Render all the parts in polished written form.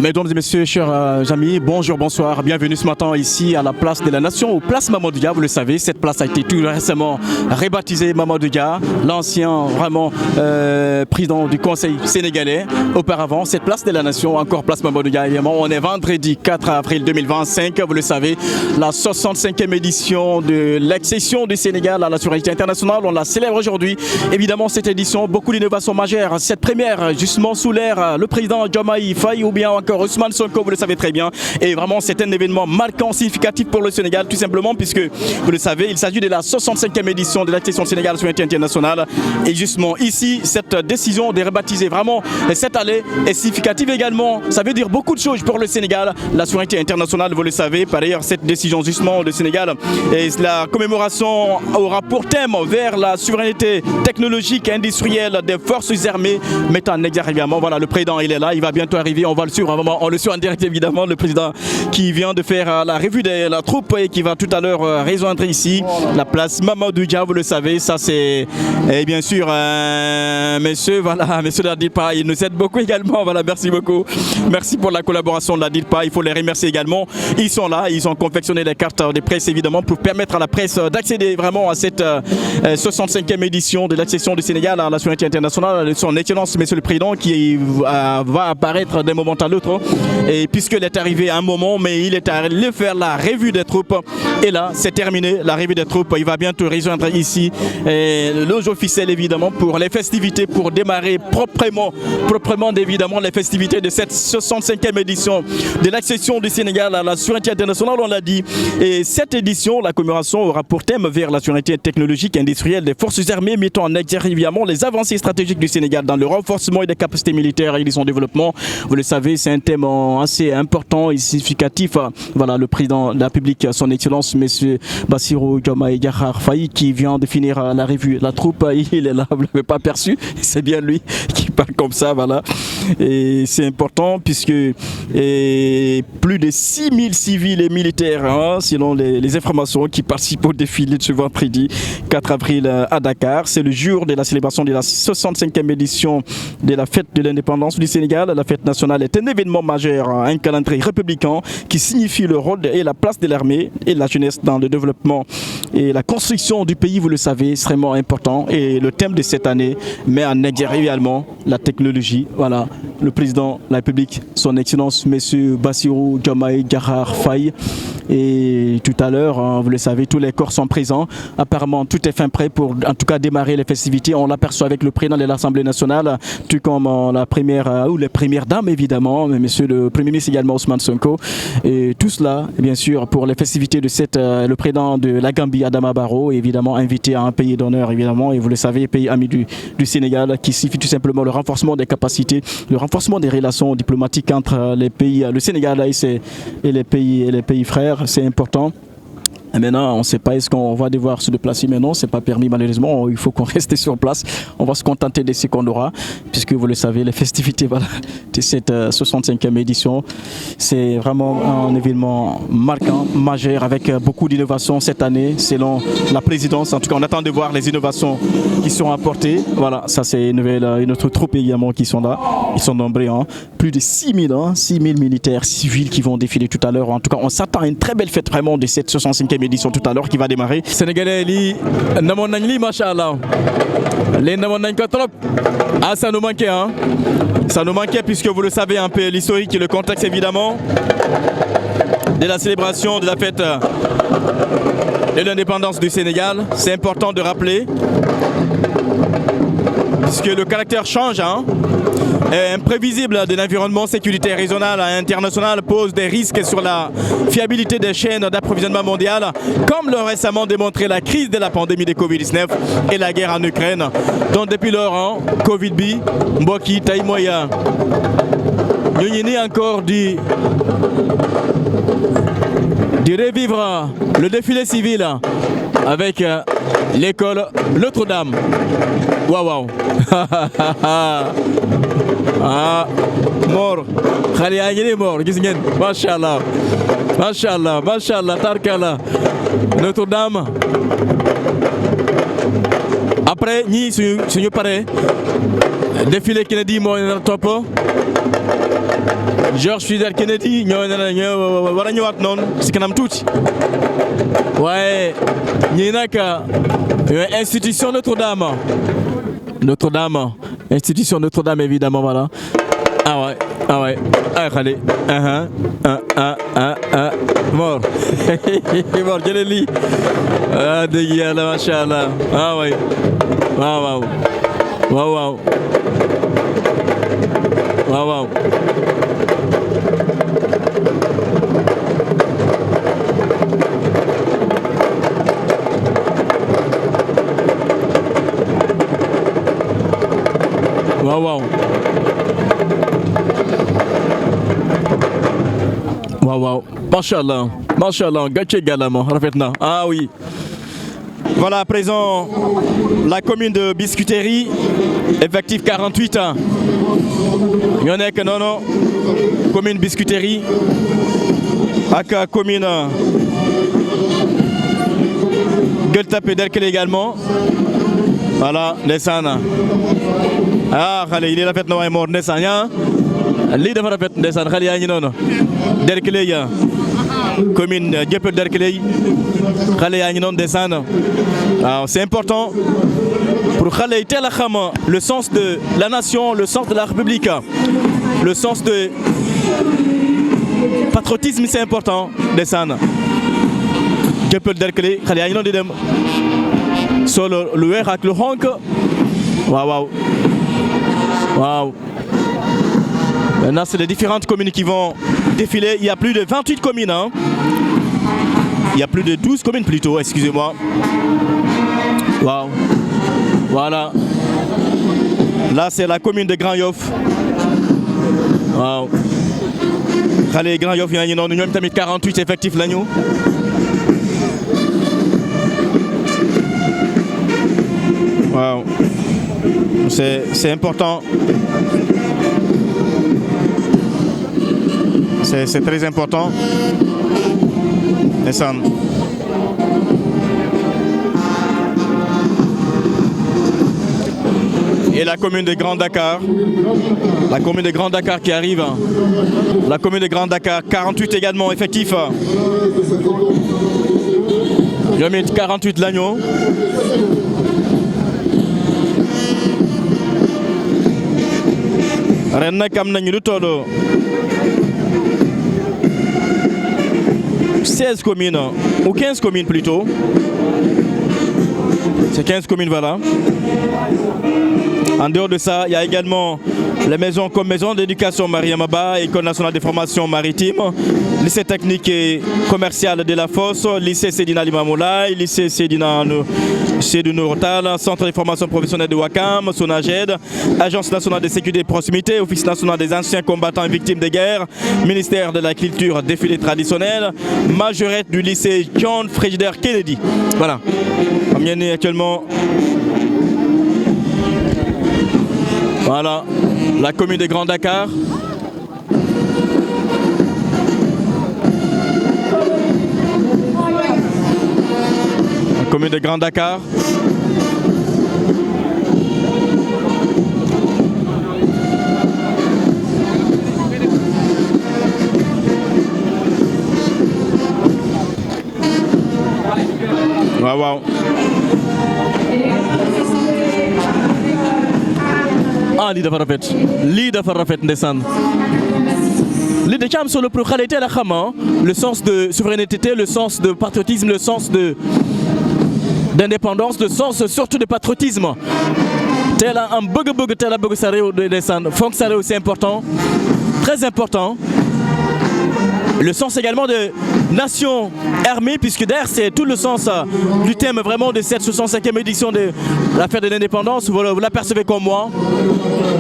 Mesdames et messieurs, chers amis, bonjour, bonsoir, bienvenue ce matin ici à la place de la Nation, au place Mamadou Dia. Vous le savez, cette place a été tout récemment rebaptisée Mamadou Dia, l'ancien vraiment président du Conseil sénégalais. Auparavant, cette place de la Nation, encore place Mamadou Dia, évidemment. On est vendredi 4 avril 2025, vous le savez, la 65e édition de l'accession du Sénégal à la souveraineté internationale. On la célèbre aujourd'hui. Évidemment, cette édition, beaucoup d'innovations majeures. Cette première, justement sous l'ère, le président Diomaye Faye ou bien encore Ousmane Sonko, vous le savez très bien. Et vraiment, c'est un événement marquant, significatif pour le Sénégal, tout simplement, puisque, vous le savez, il s'agit de la 65e édition de l'accession du Sénégal à la souveraineté internationale. Et justement, ici, cette décision de rebaptiser vraiment cette allée est significative également. Ça veut dire beaucoup de choses pour le Sénégal, la souveraineté internationale, vous le savez. Par ailleurs, cette décision, justement, du Sénégal, et la commémoration aura pour thème vers la souveraineté technologique et industrielle des forces armées, mettant en exergue évidemment. Voilà, le président, il est là, il va bientôt arriver, on va le suivre. On le suit en direct évidemment, le président qui vient de faire la revue de la troupe et qui va tout à l'heure rejoindre ici la place Mamadou Dia, vous le savez, ça c'est et bien sûr monsieur, voilà, monsieur de la DIRPA, il nous aide beaucoup également, voilà, merci beaucoup, merci pour la collaboration de la DIRPA, il faut les remercier également, ils sont là, ils ont confectionné des cartes de presse évidemment pour permettre à la presse d'accéder vraiment à cette 65e édition de l'accession du Sénégal à la souveraineté internationale, son excellence monsieur le président qui va apparaître d'un moment à l'autre. Et puisqu'il est arrivé à un moment, mais il est allé faire la revue des troupes. Et là, c'est terminé, la revue des troupes. Il va bientôt rejoindre ici le loge officiel, évidemment, pour les festivités, pour démarrer proprement évidemment, les festivités de cette 65e édition de l'accession du Sénégal à la souveraineté internationale, on l'a dit. Et cette édition, la commémoration aura pour thème vers la souveraineté technologique et industrielle des forces armées, mettant en exergue, évidemment, les avancées stratégiques du Sénégal dans le renforcement et des capacités militaires et son développement. Vous le savez, c'est un thème assez important et significatif. Voilà, le président de la République, son excellence, monsieur Bassirou Diomaye Diakhar Faye, qui vient de finir la revue. La troupe, il est là, vous ne l'avez pas perçu, c'est bien lui qui parle comme ça, voilà. Et c'est important puisque plus de 6000 civils et militaires, hein, selon les informations, qui participent au défilé de ce vendredi 4 avril à Dakar. C'est le jour de la célébration de la 65e édition de la fête de l'indépendance du Sénégal. La fête nationale est un événement majeur, un calendrier républicain qui signifie le rôle et la place de l'armée et de la jeunesse dans le développement et la construction du pays, vous le savez, extrêmement important. Et le thème de cette année met en exergue également la technologie. Voilà, le président de la République, son excellence, monsieur Bassirou Diomaye Diakhar Faye. Et tout à l'heure, vous le savez, tous les corps sont présents. Apparemment, tout est fin prêt pour en tout cas démarrer les festivités. On l'aperçoit avec le président de l'Assemblée nationale, tout comme la première ou les premières dames évidemment, mais monsieur le Premier ministre également, Ousmane Sonko. Et tout cela, bien sûr, pour les festivités de le président de la Gambie, Adama Barrow, évidemment invité à un pays d'honneur, évidemment, et vous le savez, pays ami du Sénégal, qui signifie tout simplement le renforcement des capacités, le renforcement des relations diplomatiques entre les pays, le Sénégal et les pays frères. C'est important. Et maintenant, on ne sait pas est-ce qu'on va devoir se déplacer maintenant, c'est pas permis malheureusement, il faut qu'on reste sur place. On va se contenter de ce qu'on aura, puisque vous le savez, les festivités voilà, de cette 65e édition, c'est vraiment un événement marquant, majeur, avec beaucoup d'innovations cette année, selon la présidence. En tout cas, on attend de voir les innovations qui sont apportées. Voilà, ça c'est une autre troupe également qui sont là, ils sont nombreux, hein. Plus de 6000 militaires civils qui vont défiler tout à l'heure. En tout cas, on s'attend à une très belle fête vraiment de cette 65e édition tout à l'heure qui va démarrer. Sénégalais, namon nañ li machallah. Les namon nañ ko trop. Ah, ça nous manquait, hein. Ça nous manquait puisque vous le savez un peu l'historique et le contexte évidemment de la célébration de la fête de l'indépendance du Sénégal. C'est important de rappeler puisque le caractère change, hein. Imprévisible de l'environnement sécuritaire régional et international pose des risques sur la fiabilité des chaînes d'approvisionnement mondiales, comme l'ont récemment démontré la crise de la pandémie de Covid-19 et la guerre en Ukraine. Donc depuis lors, hein, Covid-bi, Mboki, Taïmoya, nous y encore dit de revivre le défilé civil avec l'école Notre-Dame. Waouh, waouh. Ah, mort. Khali yaa ngi nii mort gis ngeen macha allah macha allah macha allah tarkala Notre-Dame. Après ñii suñu paree défilé Kennedy moo leen topp George Fitzgerald Kennedy ñoo war a ñëwaat noonu si kanam tuuti waaye ñii nag institution Notre-Dame. Notre-Dame, institution Notre-Dame évidemment, voilà. Ah ouais, ah allez, mort, mort, Jaleli, ah dégueulasse, machallah, ah ouais, waouh, waouh, waouh, waouh, waouh. Waouh, waouh. Waouh, waouh. Machallah. Machallah. Gatché galama. Rafetna. Ah oui. Voilà à présent la commune de Biscuiterie. Effectif 48 ans. Il y en a que non. Commune Biscuiterie. Aka commune Gueule Tapée d'Erkel également. Voilà, Nessana. Ah, xale yi lii rafet na waaye Mor ndeysaan yaa lii dafa rafet ndeysaan xale yaa ngi noonu Derklé ya commune Dieuppeul Derklé xale yaa ngi noonu ndeysaan waaw c'est important pour xale yi teel a xam le sens de la nation, le sens de la République, le sens de patriotisme, c'est important ndeysaan Dieuppeul Derklé xale yaa ngi noonu di dem solo lu weex ak lu xonk waaw waaw waouh. Maintenant, c'est les différentes communes qui vont défiler. Il y a plus de 28 communes. Hein. Il y a plus de 12 communes plutôt, excusez-moi. Waouh. Voilà. Là, c'est la commune de Grand Yoff. Waouh. Allez, Grand Yoff, il y en a 48 effectifs là, nous. Waouh. C'est important. C'est très important. Et la commune de Grand Dakar. La commune de Grand Dakar qui arrive. La commune de Grand Dakar, 48 également effectifs. Je mets 48 l'agneau. ren nag am nañu lu toll 16 communes ou 15 communes plutôt. C'est 15 communes, voilà. En dehors de ça, il y a également les maisons comme maison d'éducation Mariamaba, École nationale de formation maritime, lycée technique et commercial de la Fosse, lycée Sédina Limamoulaye, lycée Sédina Nourtal, centre de formation professionnelle de Ouakam, Sonaged, Agence nationale de sécurité et proximité, Office national des anciens combattants et victimes de guerre, ministère de la culture, défilé traditionnel, majorette du lycée John Frigidaire Kennedy. Voilà. Comme il y a actuellement. Voilà, la commune de Grand Dakar. La commune de Grand Dakar. Waouh, waouh. Ah, lii dafa rafet lii dafa rafet ndeysaan lii da ci am solo pour xale yi teel a xam le sens de souveraineté, le sens de patriotisme, le sens d'indépendance, le sens surtout de patriotisme. Teel a am bëgg-bëgg teel a bëgg sa réew ndeysaan fonk sa réew, c'est important, très important. Le sens également de nation armée, puisque d'ailleurs c'est tout le sens du thème vraiment de cette 65e édition de la fête de l'indépendance. Vous l'apercevez comme moi.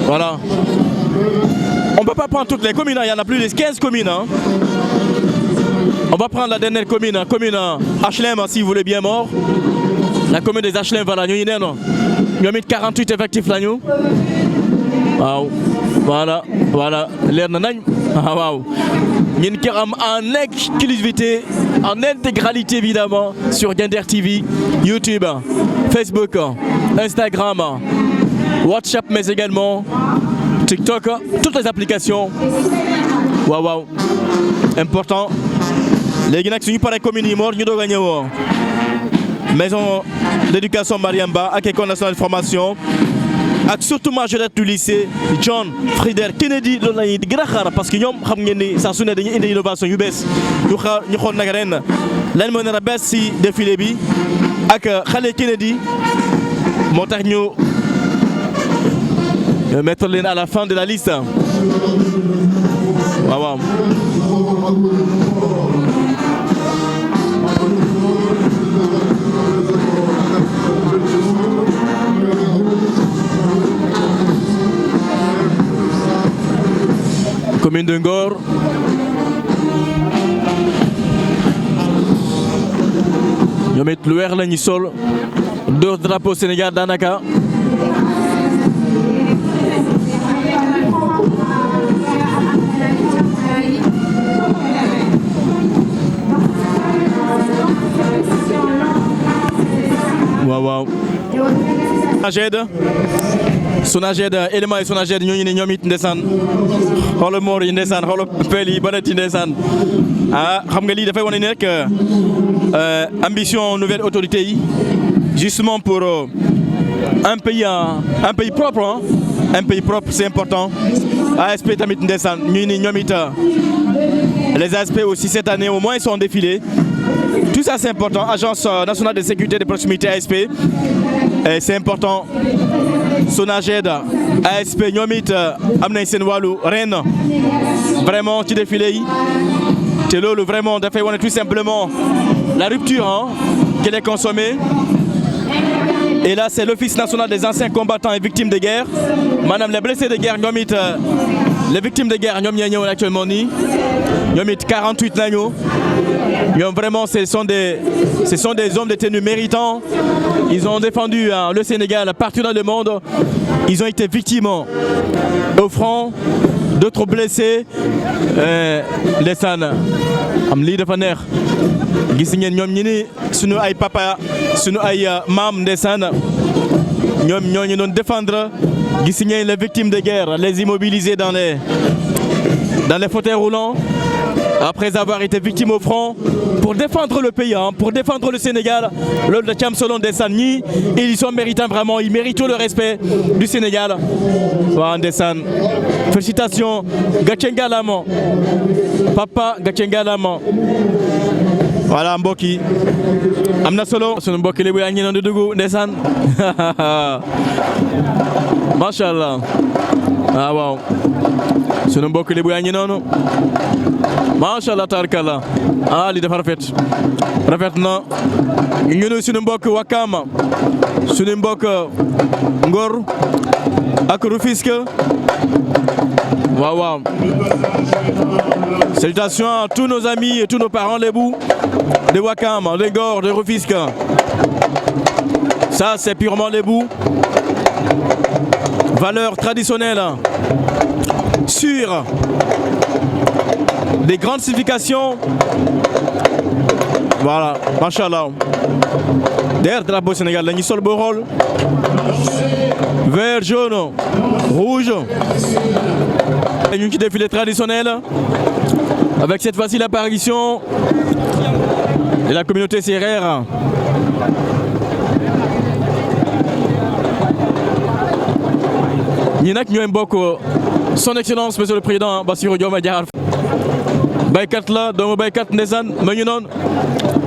Voilà. On ne peut pas prendre toutes les communes, il y en a plus de 15 communes. On va prendre la dernière commune, commune HLM, si vous voulez bien mort. La commune des HLM, voilà, nous avons mis 48 effectifs là. Wow. Voilà, l'air nañ. Wow. Nous avons en exclusivité, en intégralité évidemment, sur Gender TV, YouTube, Facebook, Instagram, WhatsApp, mais également TikTok, toutes les applications. Wow. Important. Les gens qui sont pas les communes morts, nous devons gagner. Maison d'éducation Mariamba, avec l'école nationale de formation, et surtout majorité du lycée John Frieder Kennedy, parce que nous savons que nous avons une innovation. Nous avons une bes si défilé bi ak Khalé Kennedy. Nous mettre les à la fin de la liste. Wow. Commune de Ngor. Nous mettons le R là sol. Deux drapeaux Sénégal d'Anaka. Wow. Sonaged élément et Sonaged ñoo it ndeysaan xoolal moor yi ndeysaan xoolal peel yi banet yi ndeysaan xam nga lii dafay wane ne rek ambition nouvelle autorité yi justement pour un pays propre hein? Un pays propre c'est important. ASP tamit ndeysaan ñoom it les ASP aussi cette année au moins ils sont en défilé. Tout ça c'est important. Agence nationale de sécurité de proximité ASP. Et c'est important. Sonaged ASP ñoom it am nañ seen wàllu ren vraiment ci défilé yi te loolu vraiment dafay wane tout simplement la rupture hein, qu'elle est consommée. Et là c'est l'Office national des anciens combattants et victimes de guerre. Madame les blessés de guerre ñoom it les victimes de guerre ñoom ñoo ñëw actuellement nii ñoom it 48 nañu ñoom vraiment ce sont des hommes de tenue méritants. Ils ont défendu le Sénégal partout dans le monde. Ils ont été victimes au front, d'autres blessés. Ndeysaan am lii dafa neex gis ngeen ñoom ñi ni sunu ay papa sunu ay maam ndeysaan ñoom ñoo ñu doon défendre gis ngeen les victimes de guerre, les immobilisés dans les fauteuils roulants. Après avoir été victime au front pour défendre le pays, hein, pour défendre le Sénégal, le Tcham Solon Ndeysaan ñi ils sont méritants vraiment, ils méritent tout le respect du Sénégal. Waaw Ndeysaan félicitations gàcce ngalaama papa gàcce ngalaama. Voilà mbokk yi am na solo sunu mbokk Lebu yaa ngi noonu di dugg Ndeysaan macha allah waaw sunu mbokk Lebu yaa ngi noonu macha allah tabarkalla li dafa rafet na ñu nuyu sunu mbokk Wakam sunu mbokk Ngor ak Rufisque waaw. Salutations à tous nos amis et tous nos parents Lébou de Wakam, de Ngor, de Rufisque. Ça c'est purement Lébou. Valeurs traditionnelles sûres, des grandes significations. Voilà, machallah. Derrière drapeau Sénégal, la sol Borol, vert, jaune, rouge. Un petit défilé traditionnel avec cette fois-ci l'apparition de la communauté sérère. Ñi nak ñooy mbokk son excellence monsieur le président Bassirou Diomaye Diakhar baykat la doomu baykat ndeysaan ma ñu noonu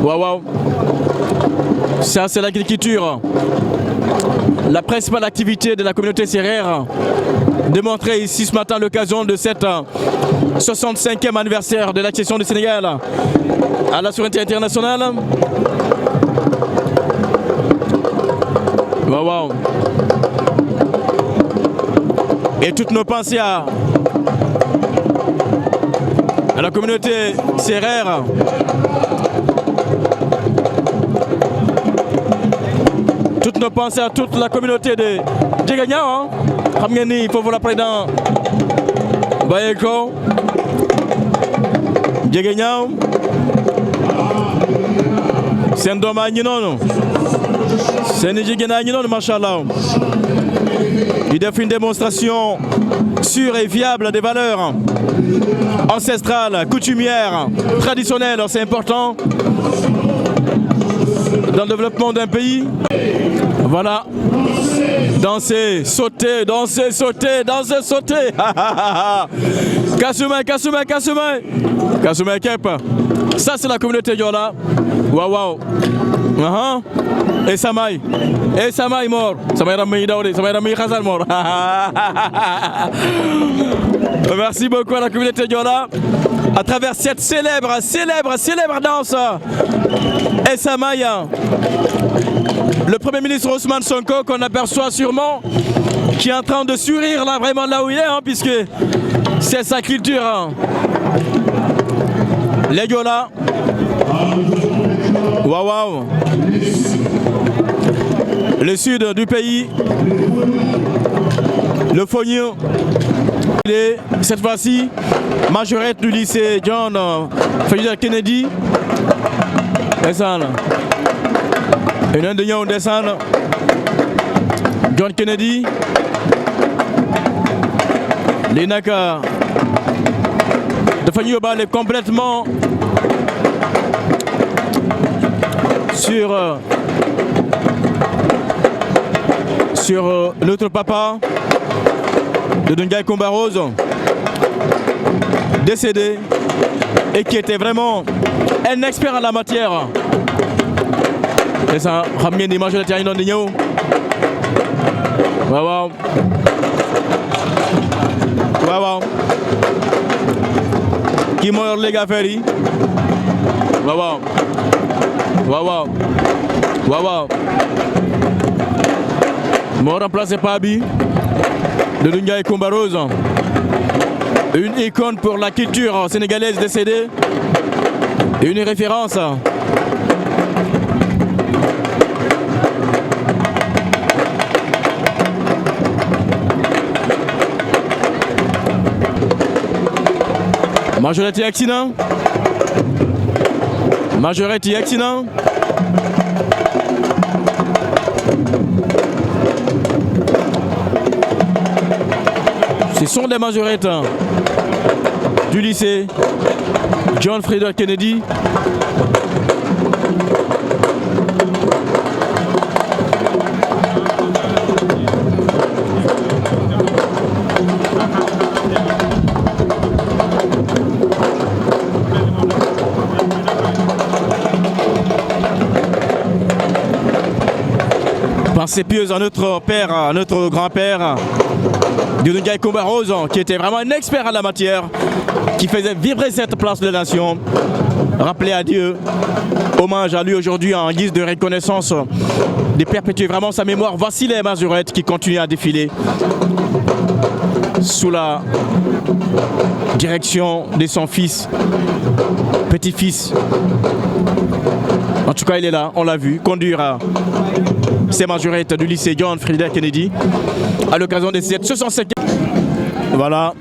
waaw. Ça c'est l'agriculture, la principale activité de la communauté sérère, démontrée ici ce matin à l'occasion de cette 65e anniversaire de l'accession du Sénégal à la souveraineté internationale. Wow. Et toutes nos pensées à la communauté sérère. Toutes nos pensées à toute la communauté de Djegagna. Il faut vous la président Bayeko. Djegagna. C'est un dommage, non? C'est un Djegagna, non, machallah. Il a fait une démonstration sûre et viable des valeurs ancestrales, coutumières, traditionnelles. C'est important dans le développement d'un pays. Voilà. Danser, sauter, danser, sauter, danser, sauter. Kassoumé, Kassoumé, Kassoumé. Kassoumé Kep. Ça, c'est la communauté Yola. Waouh, waouh. Et Samaï. Et Samaï mort. Samaï Rami Daoudi. Samaï Rami Khazal mort. Merci beaucoup à la communauté Yola. À travers cette célèbre danse. Et Samaï. Le Premier ministre Ousmane Sonko, qu'on aperçoit sûrement, qui est en train de sourire là, vraiment là où il est, puisque c'est sa culture. Les Yola. Waouh, waouh. Le sud du pays. Le Fognon. Cette fois-ci, majorette du lycée John F. Kennedy. Descend. Et l'un de nous descend. John Kennedy. L'INACA de Fanyoba est complètement sur notre papa de Dungay Kombarose, décédé et qui était vraiment un expert en la matière. C'est ça, ramener des images de la terre de nous. Waouh. Waouh. Qui meurt les gars Ferry. Waouh. Waouh. Waouh. Mort remplacé par Abi de Dungay Kombarose. Une icône pour la culture sénégalaise décédée. Et une référence. Majorité accident. Majorité accident. Ce sont des majorettes du lycée John F. Kennedy. Pensée pieuse à notre père, à notre grand-père, Dungay Kombarose, qui était vraiment un expert en la matière, qui faisait vibrer cette place de la nation. Rappeler à Dieu, hommage à lui aujourd'hui en guise de reconnaissance, de perpétuer vraiment sa mémoire. Voici les majorettes qui continuent à défiler sous la direction de son fils, petit-fils. En tout cas, il est là, on l'a vu, conduire ces majorettes du lycée John F. Kennedy à l'occasion de cette 65e. Voilà.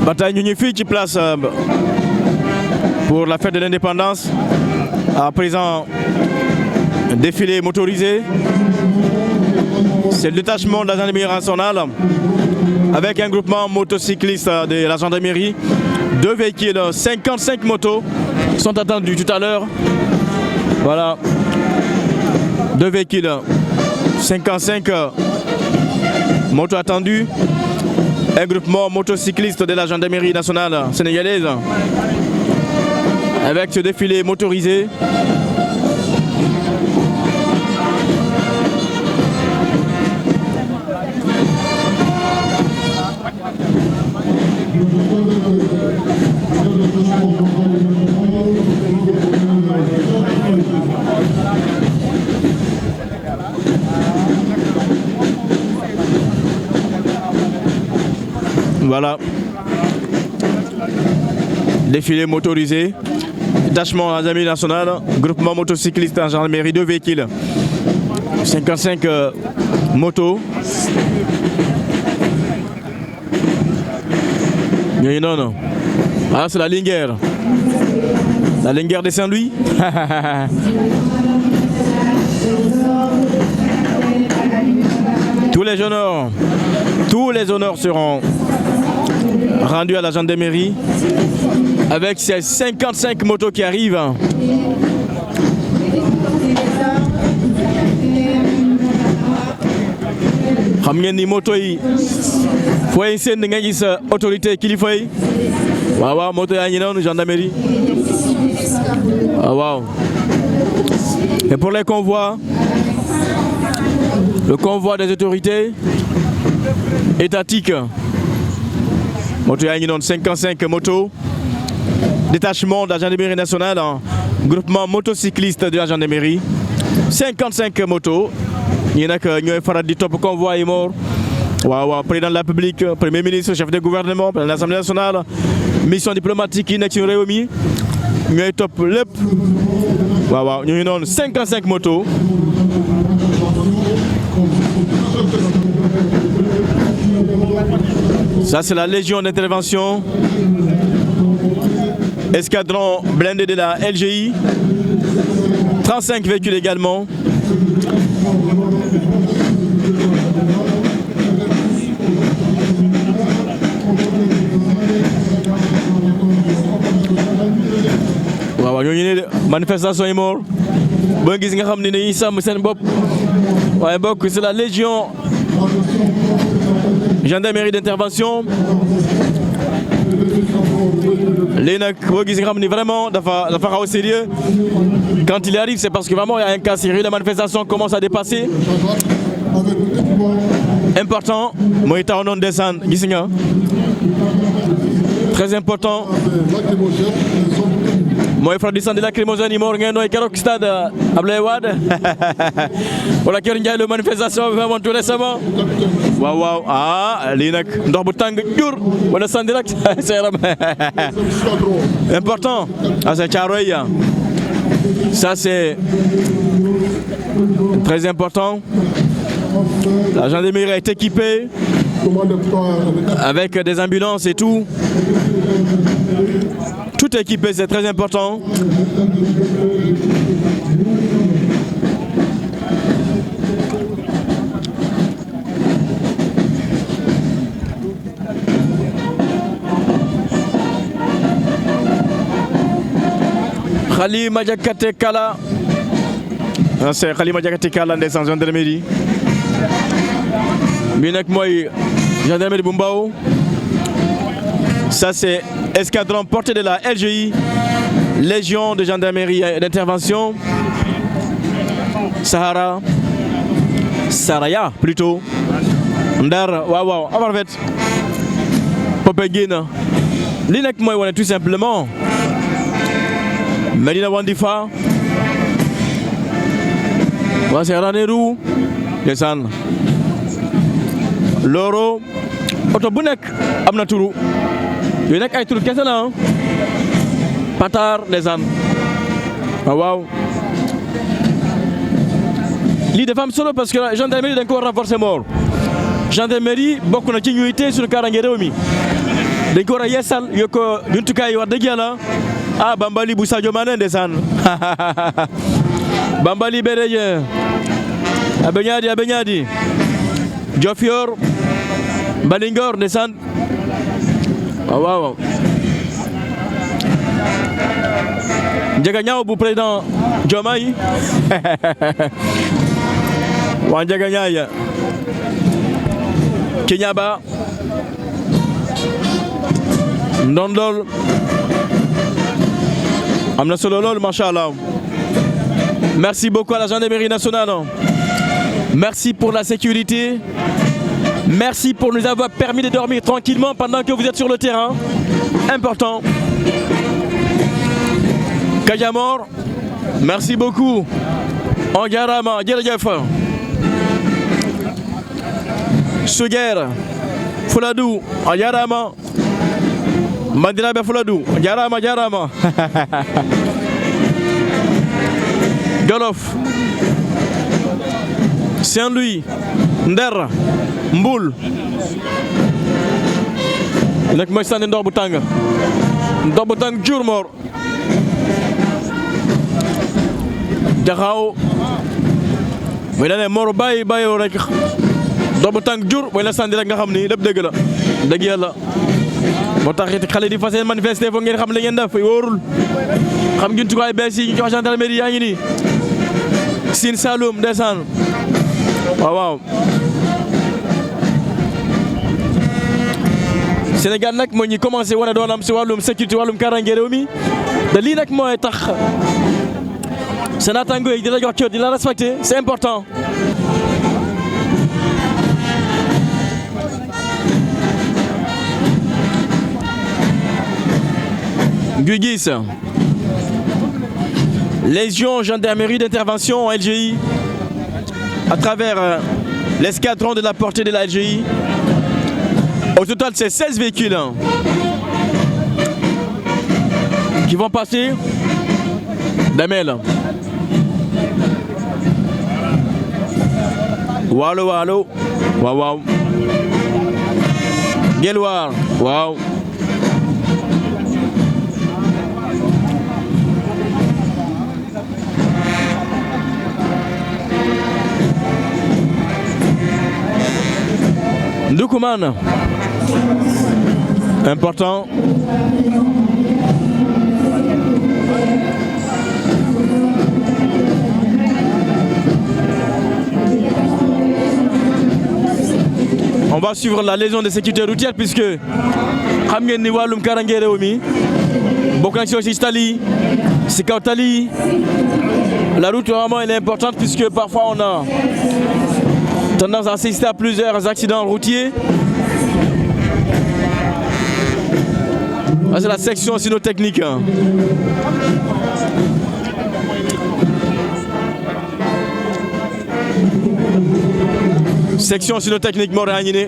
Bataille unifiée qui place pour la fête de l'indépendance. À présent, défilé motorisé. C'est le détachement de la gendarmerie nationale avec un groupement motocycliste de la gendarmerie. 2 véhicules, 55 motos sont attendus tout à l'heure. Voilà. 2 véhicules, 55 motos attendues. Un groupement motocycliste de la gendarmerie nationale sénégalaise avec ce défilé motorisé. Voilà. Défilé motorisé. Détachement à la gendarmerie nationale. Groupement motocycliste en gendarmerie. 2 véhicules. 55 motos. Non, non. Ah, c'est la Linguère. La Linguère de Saint-Louis. Tous les honneurs seront rendus à la gendarmerie avec ces 55 motos qui arrivent. Xam ngeen ni moto yi fooy seen nga gis autorité kilifa yi waaw waaw moto yaa ngi noonu gendarmerie waaw waaw. Et pour les convois, le convoi des autorités étatiques, moto yaa ngi noonu 55 motos, détachement de la gendarmerie nationale, groupement motocycliste de la gendarmerie, 55 motos. ñi nag ñooy faral di topp convoi yi Mor waaw waaw président de la République, premier ministre, chef de gouvernement, président de l'Assemblée nationale, mission diplomatique yi nekk ci réew mi ñooy topp lépp waaw waaw ñu ngi noonu 55 motos. Ça c'est la légion d'intervention, escadron blindé de la LGI, 35 véhicules également. waaw ñooñu ne manifestation yi Mor ba gis nga xam ne dañuy sàmm seen bopp waaye bokk c'est la légion gendarmerie d'intervention. léegi nag boo gis nga xam ni vraiment dafa xaw a sérieux quand il arrive, c'est parce que vraiment il y a un cas sérieux. La manifestation commence à dépasser. Important mooy taw noonu descendre gis nga très important mooy faral di sànni lacrymogène yi Mor ngeen nooy keroog stade Abdoulaye Wade wala keroog Ndiaye la manifestation bi amoon tout récemment waaw waaw ah lii nag ndox bu tàng jur wala sànni rek seeram important ah c'est Thiaroye ça c'est très important. La gendarmerie est équipée avec des ambulances et tout. Tout équipé, c'est très important. Khalima Diakhaté Kala. C'est Khalima Diakhaté Kala ndeysaan gendarmerie. Bi nag mooy gendarmerie bu Mbao. Ça c'est escadron porté de la LGI, légion de gendarmerie d'intervention. Saraya plutôt. Ndar waaw waaw Amarvet. Popenguine. Li nag mooy wane tout simplement Medina Wandifa. Waa c'est Ranérou ndeysaan. Loro oto bu nekk am na turu yooyu nekk ay turu kese la Patar ndeysaan waaw lii dafa am solo parce que gendarmerie dañ ko war a renforcer Mor. Gendarmerie bokk na ci ñuy téye suñu kaaraange réew mi dañ ko war a yeesal yokk jumtukaay yi wax dëgg yàlla ah Bambali bu Sadio Mané ndeysaan Bambali bereje abeñaadi Diofior Balingor ndeysaan waaw Ndiaga Niaw bu président Diomaye waa Ndiaga Niaye Kiñaba Ndondol am na solo lool machallah. Merci beaucoup à la gendarmerie nationale. Merci pour la sécurité. Merci pour nous avoir permis de dormir tranquillement pendant que vous êtes sur le terrain. Important. Kadiamor, merci beaucoup. Angarama, jërëjëf. Suger, Fouladou, Angarama. bandiraɓe Fuladu jarama jarama Jolof Saint-Louis Nder Mboul nag mooy sànni ndox bu tàng jur Mor Jaxaaw mooy dane Mor bàyyi rek ndox bu tàng jur mooy la sànni rek nga xam ni lépp dëgg la dëgg yàlla moo tax it xale di fas yéene manifester foog ngeen xam li ngeen def wóorul xam ngeen tukaay bees yi ñu jox gendarmerie yaa ngi nii Sine Saloum ndeysaan waaw Sénégal nag moo ñi commencé wane doonam si wàllum sécurité wàllum kaaraange réew mi te lii nag mooy tax sa naataango yi di la jox cër di la respecté c'est important. Guy Gis Légion gendarmerie d'intervention LGI à travers l'escadron de la portée de la LGI. Au total, c'est 16 véhicules qui vont passer Damel. Waalo Waalo, waaw. Guelwaar, waaw. Ndoukoumane. Important. On va suivre la légion de sécurité routière puisque xam ngeen ni wàllum kaaraange réew mi bokk na ci aussi tali ci kaw tali la route vraiment elle est importante puisque parfois on a tendance à assister à plusieurs accidents routiers. C'est la section cynotechnique. Section cynotechnique moo ràññi ne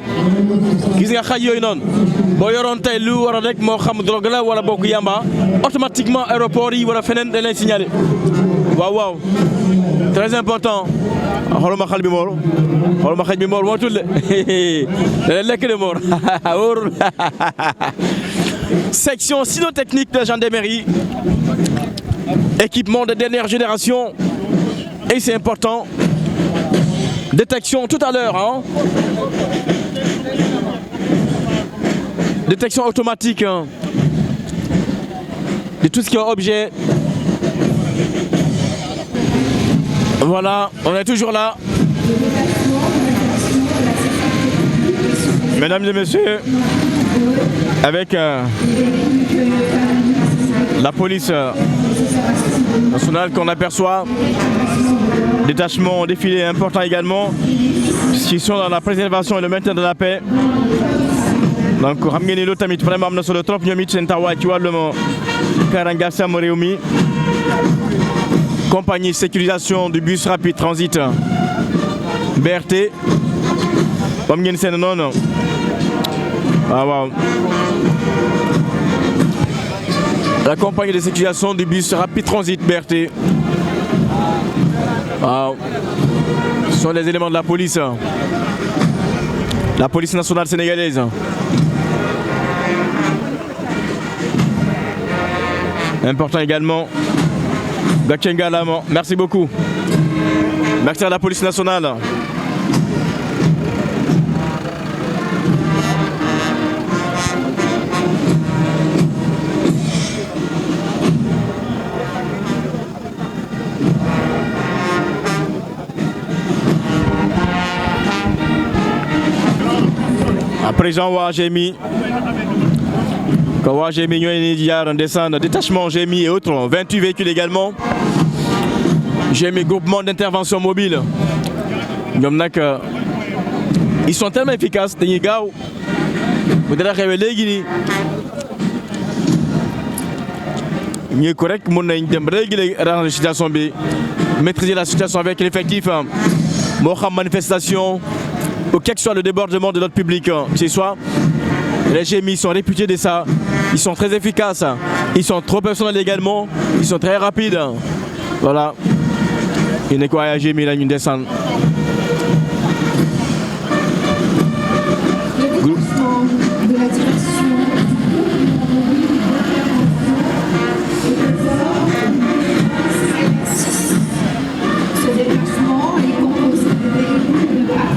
gis nga xaj yooyu noonu boo yoroon tey lu war a rek moo xam drogue la wala bokk yamba automatiquement aéroport yi wala feneen dañ leen signalé waaw très important xooluma xal bi Mor xooluma xaj bi Mor moo tudd da leen lekk de Mor wóorul section cynotechnique de la gendarmerie équipement de dernière génération et c'est important. Détection tout à l'heure, hein. Détection automatique hein, de tout ce qui est objet. Voilà, on est toujours là. Mesdames et messieurs, avec la police nationale qu'on aperçoit. Détachement défilé important également, qui sont dans la préservation et le maintien de la paix. Donc xam ngeen ni loolu tamit vraiment am na solo trop ñoom it seen taxawaay ci wàllum kaaraange sàmm réew mi. Compagnie sécurisation du bus rapide transit BRT comme ngeen seen noonu waaw. La compagnie de sécurisation du bus rapide transit BRT. Wow. Ce sont les éléments de la police nationale sénégalaise. Important également. Gatchenga Lama, merci beaucoup. Merci à la police nationale. Président waa GMI waa GMI ñooy ni jaar descendre détachement GMI et autres 28 véhicules également GMI groupement d'intervention mobile ñoom nag ils sont tellement efficaces dañuy gaaw bu dara xewee léegi nii ñuy ko rek mën nañ dem régler arranger situation bi maîtriser la situation avec l'effectif moo xam manifestation ou quel que soit le débordement de notre public, ce soir, les GMI sont réputés de ça. Ils sont très efficaces. Ils sont trop personnels également. Ils sont très rapides. Voilà. Il n'est quoi à agir, mais il a une descente. Le déplacement de la direction. Ce déplacement est composé de véhicules de bas.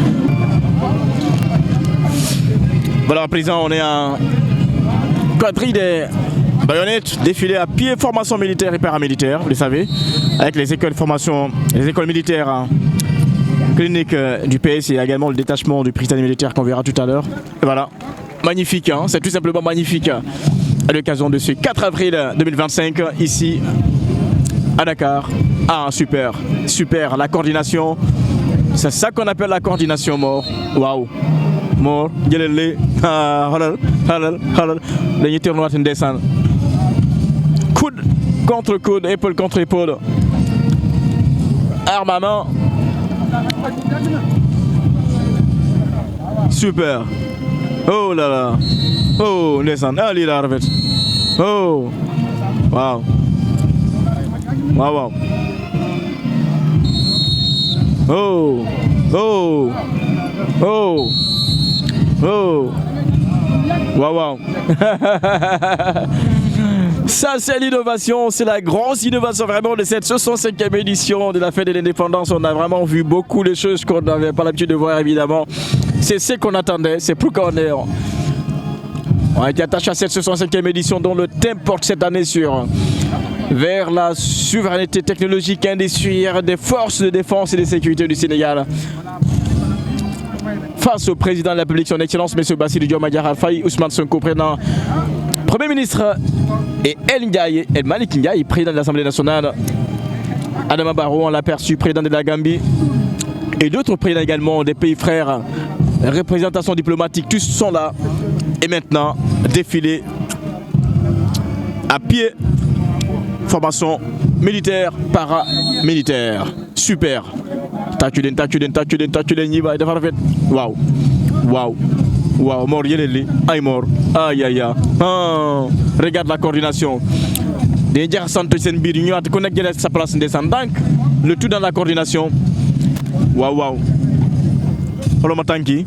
Voilà, à présent, on est en quadrille des baïonnettes, défilé à pied, formation militaire et paramilitaire, vous le savez, avec les écoles de formation, les écoles militaires cliniques du PS et également le détachement du président militaire qu'on verra tout à l'heure. Voilà, magnifique, hein, c'est tout simplement magnifique à l'occasion de ce 4 avril 2025 ici à Dakar. Ah, super, super, la coordination, c'est ça qu'on appelle la coordination mort. Waouh! Mort, jëlale halal dañuy tournoyer ndeysaan coude contre coude, épaule contre épaule, armement super. Oh là là, oh ndeysaan, ah lii la rafet, oh waaw waaw waaw, oh oh oh oh, waouh, wow. Ça c'est l'innovation, c'est la grosse innovation vraiment de cette 65e édition de la fête de l'indépendance. On a vraiment vu beaucoup de choses qu'on n'avait pas l'habitude de voir évidemment. C'est ce qu'on attendait, c'est pourquoi on a été attaché à cette 65e édition dont le thème porte cette année vers la souveraineté technologique et industrielle des forces de défense et de sécurité du Sénégal. Face au président de la République, son Excellence, M. Bassirou Diomaye Diakhar Faye, Ousmane Sonko, président, Premier ministre, et El Malick Ndiaye, président de l'Assemblée nationale, Adama Barrow, on l'a aperçu, président de la Gambie, et d'autres présidents également des pays frères, représentation diplomatique, tous sont là. Et maintenant, défilé à pied, formation militaire, paramilitaire. Super. Tachuden, waouh, waouh, waouh, mort, yeleli, aïe mort, aïe aïe aïe. Regarde la coordination. Des gens sont en bir, nous avons connecté sa place descendant. Le tout dans la coordination. Waouh, waouh. Follow tanki,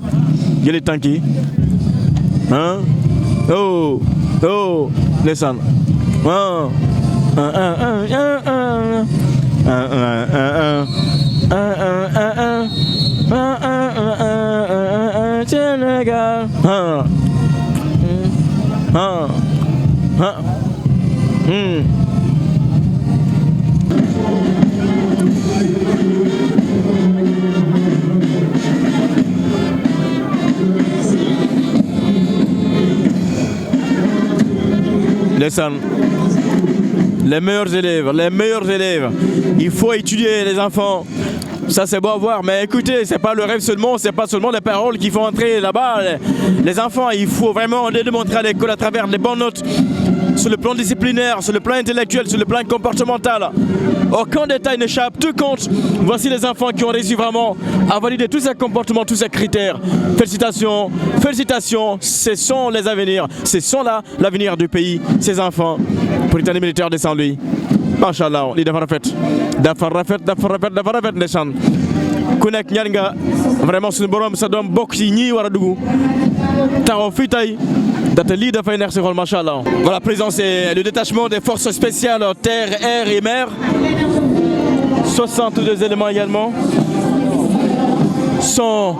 yele tanki. Hein? Oh, oh, descend. Sénégal. Les meilleurs élèves, il faut étudier les enfants. Ça c'est beau à voir, mais écoutez, c'est pas le rêve seulement, c'est pas seulement des paroles qui font entrer là-bas. Les enfants, il faut vraiment les démontrer à l'école à travers les bonnes notes, sur le plan disciplinaire, sur le plan intellectuel, sur le plan comportemental. Aucun détail n'échappe, tout compte. Voici les enfants qui ont réussi vraiment à valider tous ces comportements, tous ces critères. Félicitations, félicitations, ce sont les avenirs, ce sont là l'avenir du pays, ces enfants. Prytanée militaire de Saint-Louis. Machallah, li dafa rafet ndeysaan ku nekk ñaan nga vraiment suñu borom sa doom bokk ci ñi war a dugg taxaw fii tey date lii dafay neex si xol machallah. Voilà, présent c'est le détachement des forces spéciales terre, air et mer. 62 éléments également sont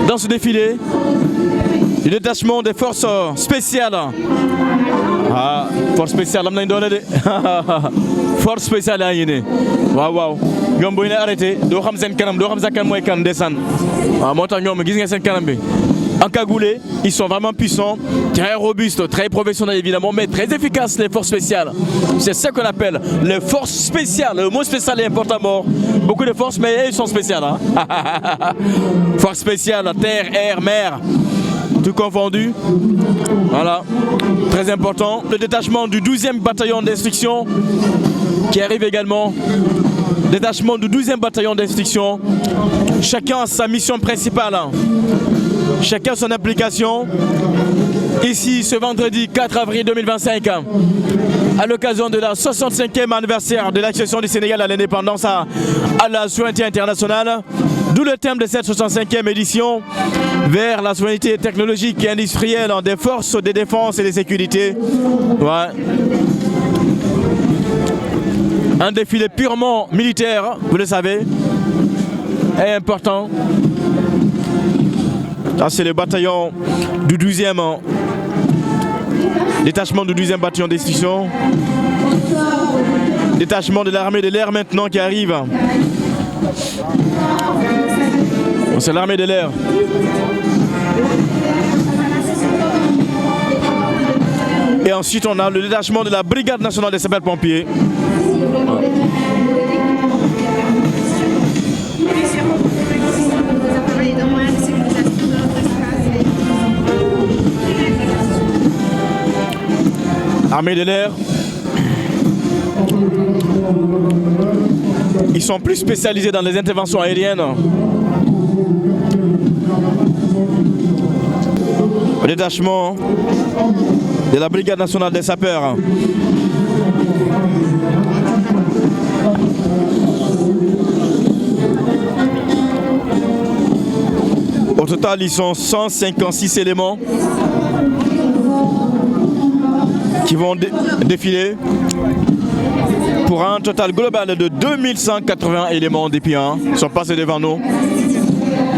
dans ce défilé. Le détachement des forces spéciales. Ah, force spéciale am nañ doole de force spéciale yaa ngi ne waaw waaw ñoom bu ñu arrêté doo xam seen kanam doo xam sa kan mooy kan ndeysaan waaw moo tax ñoom gis nga seen kanam bi encagoulés, ils sont vraiment puissants, très robustes, très professionnels évidemment, mais très efficaces les forces spéciales. C'est ce qu'on appelle les forces spéciales. Le mot spécial est important, mort. Beaucoup de forces, mais elles sont spéciales. Hein. Forces spéciales, terre, air, mer. Tout confondu. Voilà, très important. Le détachement du 12e bataillon d'instruction qui arrive également. Détachement du 12e bataillon d'instruction. Chacun a sa mission principale. Chacun son application. ici ce vendredi 4 avril 2025, à l'occasion de la 65e anniversaire de l'accession du Sénégal à l'indépendance à la souveraineté internationale. D'où le thème de cette 65e édition, vers la souveraineté technologique et industrielle des forces de défense et de sécurité. Ouais. Un défilé purement militaire, vous le savez, est important. Là, c'est le bataillon du 12e, détachement du 12e bataillon d'extinction. Détachement de l'armée de l'air maintenant qui arrive. C'est l'armée de l'air. Et ensuite, on a le détachement de la brigade nationale des sapeurs-pompiers. Armée de l'air. Ils sont plus spécialisés dans les interventions aériennes. Le détachement de la brigade nationale des sapeurs. Au total, ils sont 156 éléments qui vont défiler pour un total global de 2180 éléments depuis qui sont passés devant nous.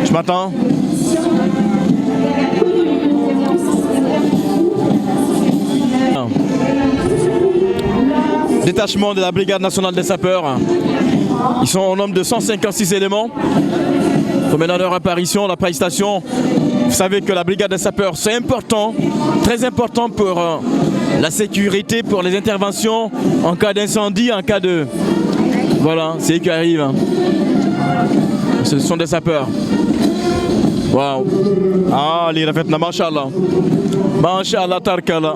Je m'attends. Détachement de la brigade nationale des sapeurs. Ils sont au nombre de 156 éléments. Pour maintenant leur apparition, la prestation. Vous savez que la brigade des sapeurs, c'est important, très important pour la sécurité, pour les interventions en cas d'incendie, en cas de... Voilà, c'est eux qui arrivent. Ce sont des sapeurs. Waouh. Ah, les rafet na machallah. Machallah tarkala.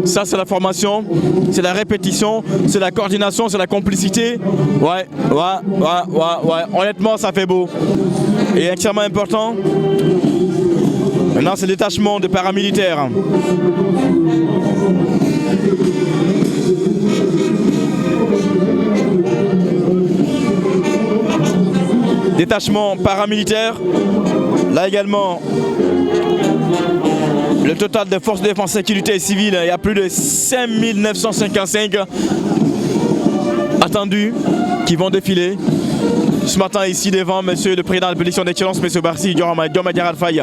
Ça c'est la formation, c'est la répétition, c'est la coordination, c'est la complicité. Ouais. Honnêtement, ça fait beau. Et extrêmement important. Maintenant, c'est le détachement de paramilitaires. Détachement paramilitaire. Là également, le total des forces de défense, sécurité et civile, il y a plus de 5955 attendus qui vont défiler. Ce matin ici devant monsieur le président de la République d'excellence, monsieur Barsi Diomaye Diakhar Faye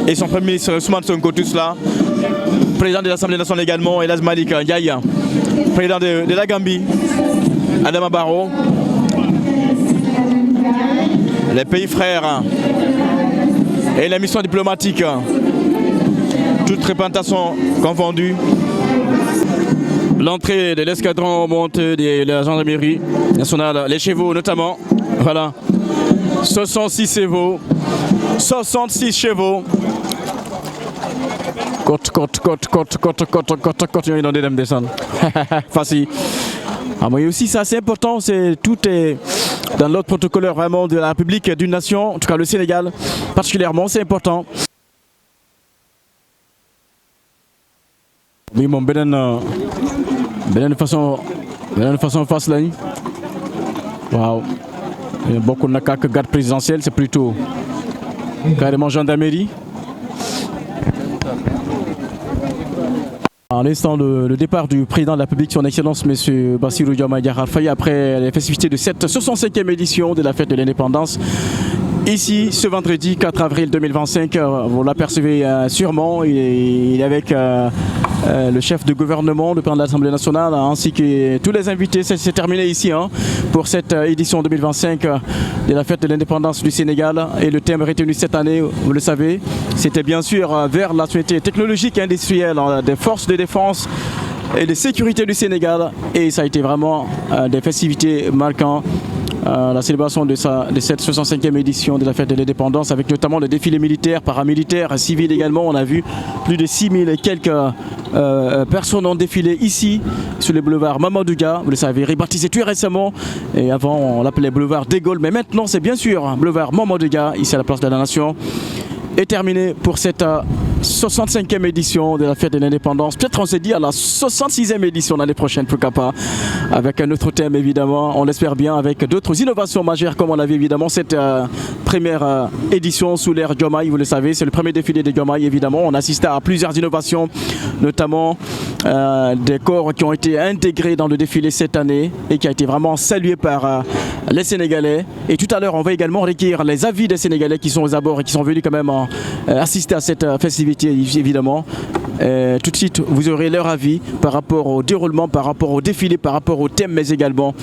et son premier ministre Ousmane Sonko, tous là. Président de l'Assemblée nationale également, El Hadj Malick Ndiaye. Président de la Gambie, Adama Barrow. Les pays frères et les missions diplomatiques, toutes représentations confondues. L'entrée de l'escadron montée de la gendarmerie nationale, les chevaux notamment, voilà, 66 chevaux, 66 chevaux. Côte, il y a des descendre. Facile. Ah, mais aussi, ça c'est important, tout est dans l'ordre protocolaire vraiment de la République d'une nation, en tout cas le Sénégal particulièrement, c'est important. Oui, mon benen façon face là. Waouh. Beaucoup de garde présidentielle, c'est plutôt carrément gendarmerie. À l'instant, le départ du président de la République, son Excellence, M. Bassirou Diomaye Diakhar Faye, après les festivités de cette 65e édition de la fête de l'indépendance. Ici, ce vendredi 4 avril 2025, vous l'apercevez sûrement, il est avec le chef de gouvernement, le président de l'Assemblée nationale, ainsi que tous les invités. C'est terminé ici pour cette édition 2025 de la fête de l'indépendance du Sénégal. Et le thème retenu cette année, vous le savez, c'était bien sûr vers la souveraineté technologique et industrielle des forces de défense et de sécurité du Sénégal. Et ça a été vraiment des festivités marquant la célébration de cette 65e édition de la fête de l'indépendance, avec notamment le défilé militaire, paramilitaire, civil également. On a vu plus de 6000 et quelques personnes ont défilé ici sur le boulevard Mamadou Dia. Vous le savez, rebaptisé tout récemment, et avant on l'appelait boulevard de Gaulle, mais maintenant c'est bien sûr boulevard Mamadou Dia, ici à la place de la Nation. Et terminé pour cette 65e édition de la fête de l'indépendance. Peut-être on s'est dit à la 66e édition l'année prochaine, pourquoi pas, avec un autre thème évidemment, on l'espère bien, avec d'autres innovations majeures comme on l'a vu évidemment. Cette première édition sous l'ère Diomaye, vous le savez, c'est le premier défilé de Diomaye évidemment. On assiste à plusieurs innovations, notamment des corps qui ont été intégrés dans le défilé cette année et qui a été vraiment salué par les Sénégalais. Et tout à l'heure, on va également recueillir les avis des Sénégalais qui sont aux abords et qui sont venus quand même assister à cette festivité évidemment. Tout de suite, vous aurez leur avis par rapport au déroulement, par rapport au défilé, par rapport au thème, mais également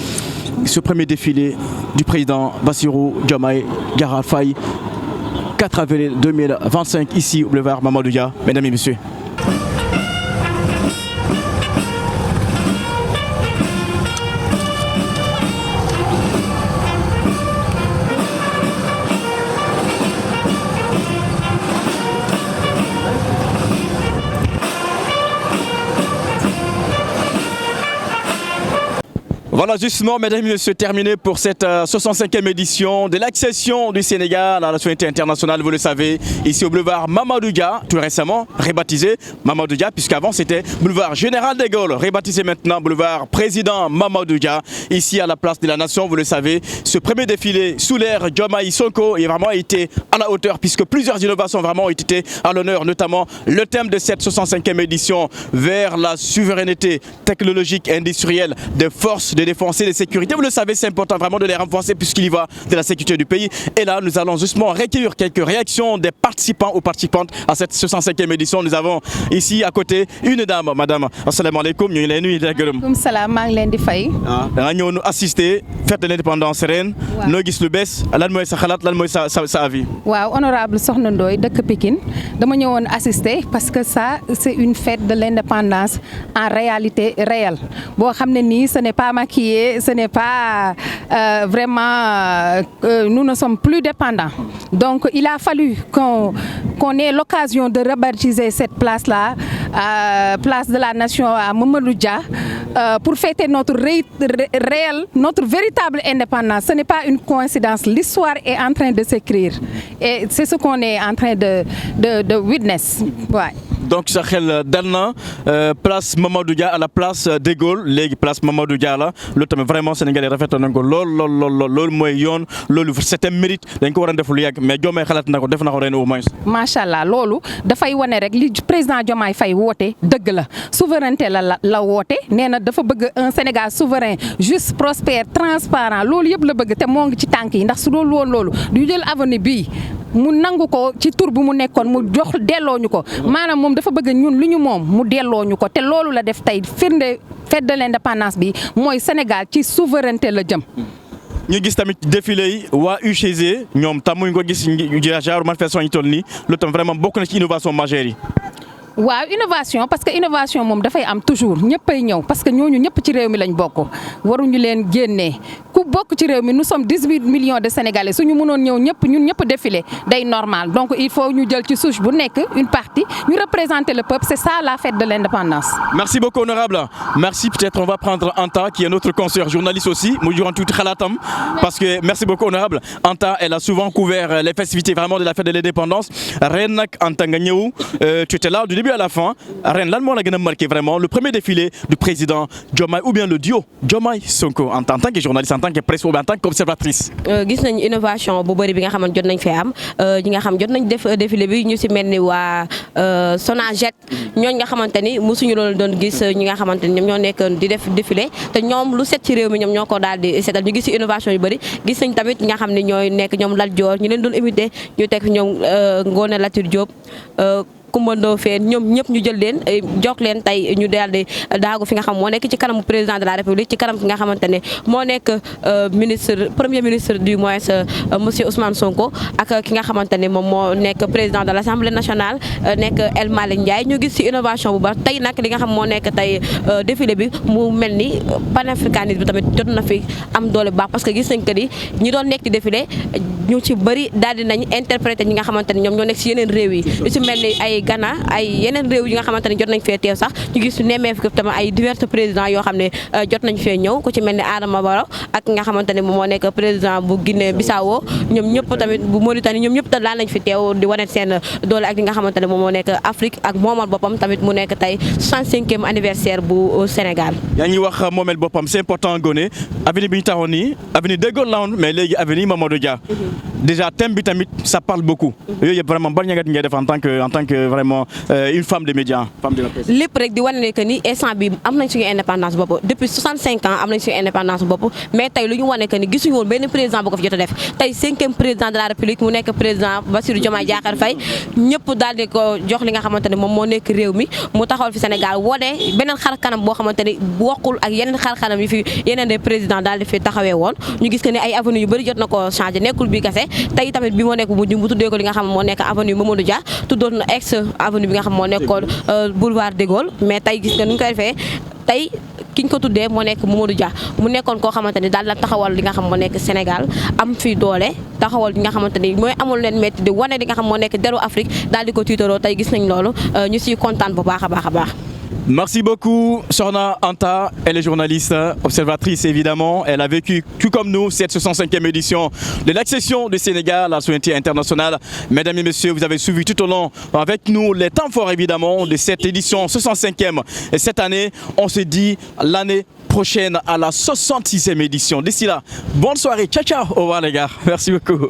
ce premier défilé du président Bassirou Diomaye Diakhar Faye, 4 avril 2025, ici au boulevard Mamadou Dia. Mesdames et messieurs. Voilà justement, mesdames et messieurs, terminé pour cette 65e édition de l'accession du Sénégal à la souveraineté internationale, vous le savez, ici au boulevard Mamadou Dia, tout récemment rebaptisé Mamadou Dia, puisqu'avant c'était boulevard Général de Gaulle, rebaptisé maintenant boulevard Président Mamadou Dia, ici à la place de la Nation, vous le savez. Ce premier défilé sous l'ère Diomaye Sonko a vraiment été à la hauteur, puisque plusieurs innovations vraiment ont été à l'honneur, notamment le thème de cette 65e édition vers la souveraineté technologique et industrielle des forces de défense et de sécurité. Vous le savez, c'est important vraiment de les renforcer puisqu'il y va de la sécurité du pays. Et là, nous allons justement recueillir quelques réactions des participants ou participantes à cette 65e édition. Nous avons ici à côté une dame, madame. Assalamu alaikum. Ñu ngi lay nuyu di la gërëm. Maaleykum salaam, maa ngi leen di fay. Da nga ñëw nu assister fête de l'indépendance ren. Noo gis lu bees lan mooy sa xalaat lan mooy sa avis. Waaw, honorable Soxna Ndoye dëkk Pikine dama ñëwoon assister parce que ça c'est une fête de l'indépendance en réalité réelle boo xam ne nii ce n'est pas maquillé, ce n'est pas vraiment nous ne sommes plus dépendants. Donc il a fallu qu'on ait l'occasion de rebaptiser cette place-là, place de la Nation à Mamadou Dia, pour fêter notre réelle, notre véritable indépendance. Ce n'est pas une coïncidence. L'histoire est en train de s'écrire et c'est ce qu'on est en train de witness. Ouais. Donc sa xel dal na place Mamadou Dia à la place de Gaulle léegi place Mamadou Dia la loolu tamit vraiment Sénégalais rafetlu nañ ko loolu mooy yoon loolu c'est un mérite dañ ko war a def lu yàgg mais Diomaye xalaat na ko def na ko ren au moins. macha allah loolu dafay wane rek li président Diomaye Faye woote dëgg la souveraineté la woote nee na dafa bëgg un Sénégal souverain juste prospère transparent loolu yëpp la bëgg te moo ngi ci tànk yi ndax su doon woon loolu du jël avenue bii mu nangu ko ci tur bu mu nekkoon mu jox delloo ñu ko maanaam moom dafa bëgg ñun lu ñu moom mu delloo ñu ko te loolu la def tey firnde fête de l'indépendance bi mooy Sénégal ci souveraineté la jëm. ñu gis tamit défilé yi waa UGC ñoom tam muy ko gis genre manifestation yi toll nii loolu tam vraiment bokk na ci innovation majeure yi. waaw innovation parce que innovation moom dafay am toujours ñëppay ñëw parce que ñooñu ñëpp ci réew mi lañ bokk waruñu leen génnee ku bokk ci réew mi nous sommes 18 millions de Sénégalais suñu mënoon ñëw ñun ñëpp défilé day normal donc il faut ñu jël ci souche bu nekk une partie ñu représenter le peuple c'est ça la fête de l'indépendance. Merci beaucoup honorable. Merci, peut-être on va prendre Anta qui est notre consoeur journaliste aussi mu joxoon tuuti xalaatam parce que merci beaucoup honorable. Anta elle a souvent couvert les festivités vraiment de la fête de l'indépendance ren nag Anta nga ñëw tu étais là du début à la fin ren lan moo la gën a marqué vraiment le premier défilé du président Diomaye ou bien le duo Diomaye Sonko en tant que journaliste en tant que presse ou en tant qu'observatrice. gis nañ innovation bu bëri bi nga xamante jot nañ fee am ñi nga xam jot nañ def défilé bi ñu si mel ni waa Sonaget ñooñ nga xamante ni mosuñu loolu doon gis ñi nga xamante ni ñoom ñoo nekk di def défilé te ñoom lu set ci réew mi ñoom ñoo ko daal di seetal ñu gis si innovation yu bëri gis nañ tamit ñi nga xam ne ñooy nekk ñoom Lat Dior ñu leen doon imité ñu teg ñoom Ngoné Latyr Diop Coumba Ndoffène ñoom ñëpp ñu jël leen jox leen tey ñu daal di daagu fi nga xam moo nekk ci kanamu président de la république ci kanam ki nga xamante ne moo nekk premier ministre du moins monsieur Ousmane Sonko ak ki nga xamante ne moom moo nekk président de l'Assemblée nationale nekk El Malick Ndiaye ñu gis ci innovation bu baax tey nag li nga xam moo nekk tey défilé bi mu mel ni panafricanisme bi tamit jot na fi am doole bu baax parce que gis nañ que ni ñi doon nekk ci défilé ñu ci bëri daal di nañ interpréter ñi nga xamante ne ñoom ñoo nekk ci yeneen réew yi lu ci mel ni ay ay Ghana ay yeneen réew yi nga xamante ne jot nañ fee teew sax ñu gis nemmeeku tamit ay divers présidents yoo xam ne jot nañ fee ñëw ku ci mel ni Adama Barrow ak nga xamante ne moom moo nekk président bu Guinée Bissau ñoom ñëpp tamit bu Mauritanie ñoom ñëpp daan nañ fi teew di wane seen doole ak li nga xamante ne moom moo nekk Afrique ak moomal boppam tamit mu nekk tey 65e anniversaire bu Sénégal. yaa ngi wax moomel boppam c'est important Ngoné avenue bi ñu taxoon nii avenue de Gaulle la woon mais léegi avenue Mamadou Dia déjà thème bi tamit ça parle beaucoup yooyu yëpp vraiment ban ñangat ngay def en tant que vraiment une femme de médias femme de la presse. lépp rek di wane ne que ni instant bi am nañ suñu indépendance bopp depuis 65 ans am nañ suñu indépendance bopp mais tey lu ñu wane que ni gisuñu woon benn président bu ko fi jot a def tey 5e président de la république mu nekk président Bassirou Diomaye Diakhar Faye ñëpp daal di ko jox li nga xamante ne moom moo nekk réew mi mu taxawal fi Sénégal wane beneen xar kanam boo xamante ni bokkul ak yeneen xar kanam yi fi yeneen des présidents daal di fi taxawee woon ñu gis que ni ay avenue yu bëri jot na ko changé nekkul bi kese tey tamit bi moo nekk bu mujj mu tuddee ko li nga xam moo nekk avenue Mamadou Dia tuddoon na ex avenue bi nga xam moo nekkoon boulevard de Gaulle mais tey gis nga nu ñu koy defee tey ki ñu ko tuddee moo nekk Mamadou Dia mu nekkoon koo xamante ni daal la taxawal li nga xam moo nekk Sénégal am fi doole taxawal li nga xamante ni mooy amul leen métti di wane li nga xam moo nekk deru Afrique daal di ko tiitaroo tey gis nañ loolu ñu siy kontaan bu baax a baax a baax. Merci beaucoup, Sokhna Anta. Elle est journaliste, observatrice évidemment. Elle a vécu, tout comme nous, cette 65e édition de l'accession du Sénégal à la souveraineté internationale. Mesdames et messieurs, vous avez suivi tout au long avec nous les temps forts évidemment de cette édition 65e. Et cette année, on se dit l'année prochaine à la 66e édition. D'ici là, bonne soirée. Ciao, ciao. Au revoir les gars. Merci beaucoup.